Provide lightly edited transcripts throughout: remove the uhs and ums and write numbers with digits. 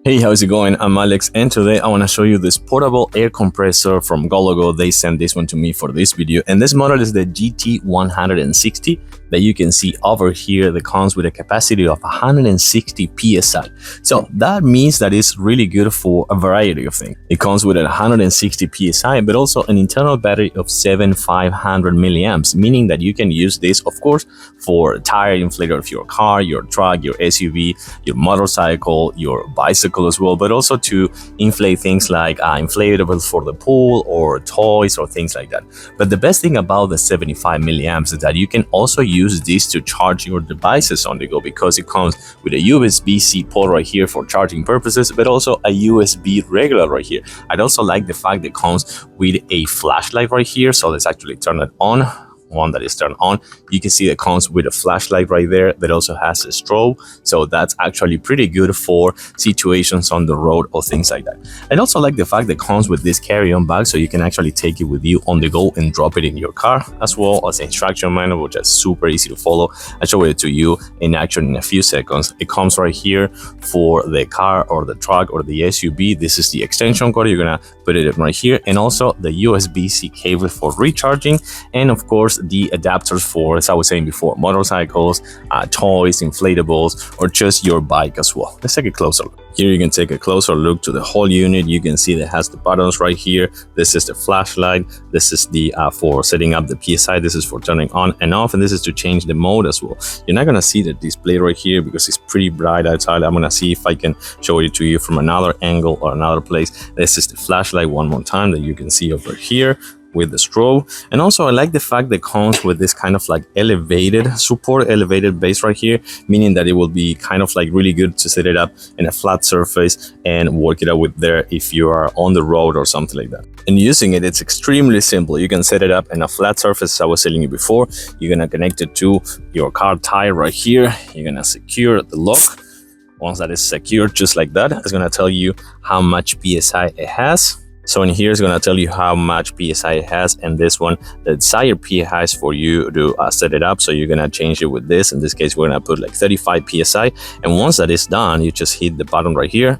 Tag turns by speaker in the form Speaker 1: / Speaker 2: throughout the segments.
Speaker 1: Hey, how's it going? I'm Alex, and today I want to show you this portable air compressor from GOOLOO. They sent this one to me for this video, and this model is the GT160 that you can see over here that comes with a capacity of 160 psi. So that means that it's really good for a variety of things. It comes with a 160 psi, but also an internal battery of 7500 milliamps, meaning that you can use this, of course, for tire inflator of your car, your truck, your SUV, your motorcycle, your bicycle as well, but also to inflate things like inflatables for the pool or toys or things like that. But the best thing about the 75 milliamps is that you can also use this to charge your devices on the go, because it comes with a USB-C port right here for charging purposes, but also a USB regular right here. I'd also like the fact that it comes with a flashlight right here, so let's actually turn it on. One that is turned on, you can see that comes with a flashlight right there that also has a strobe, so that's actually pretty good for situations on the road or things like that. I also like the fact that it comes with this carry-on bag, so you can actually take it with you on the go and drop it in your car, as well as the instruction manual, which is super easy to follow. I'll show it to you in action in a few seconds. It comes right here for the car or the truck or the SUV. This is the extension cord. You're gonna put it right here, and also the USB-C cable for recharging, and of course the adapters for, as I was saying before, motorcycles, toys, inflatables, or just your bike as well. Let's take a closer look. Here you can take a closer look to the whole unit. You can see that it has the buttons right here. This is the flashlight. This is the for setting up the PSI. This is for turning on and off, and this is to change the mode as well. You're not gonna see the display right here because it's pretty bright outside. I'm gonna see if I can show it to you from another angle or another place. This is the flashlight one more time that you can see over here with the strobe. And also I like the fact that it comes with this kind of like elevated base right here, meaning that it will be kind of like really good to set it up in a flat surface and work it out with there if you are on the road or something like that. And using it, it's extremely simple. You can set it up in a flat surface, as I was telling you before. You're gonna connect it to your car tire right here. You're gonna secure the lock. Once that is secured, just like that, it's gonna tell you how much PSI it has. So in here, it's going to tell you how much PSI it has, and this one, the desired PSI is for you to set it up. So you're going to change it with this. In this case, we're going to put like 35 PSI. And once that is done, you just hit the button right here.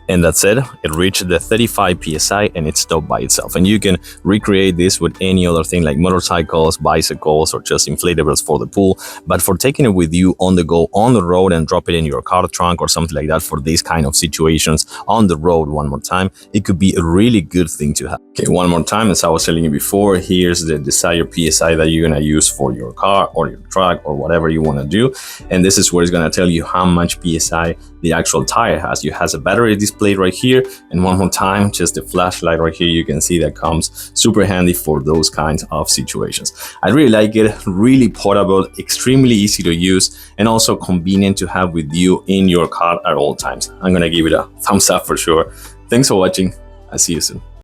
Speaker 1: And that's it. It reached the 35 psi and it stopped by itself. And you can recreate this with any other thing like motorcycles, bicycles, or just inflatables for the pool. But for taking it with you on the go, on the road, and drop it in your car trunk or something like that for these kind of situations on the road one more time, it could be a really good thing to have. Okay, one more time, as I was telling you before, here's the desired PSI that you're gonna use for your car or your truck or whatever you wanna do. And this is where it's gonna tell you how much PSI the actual tire has. You has a battery display right here, and one more time, just the flashlight right here. You can see that comes super handy for those kinds of situations. I really like it. Really portable, extremely easy to use, and also convenient to have with you in your car at all times. I'm gonna give it a thumbs up for sure. Thanks for watching. I'll see you soon.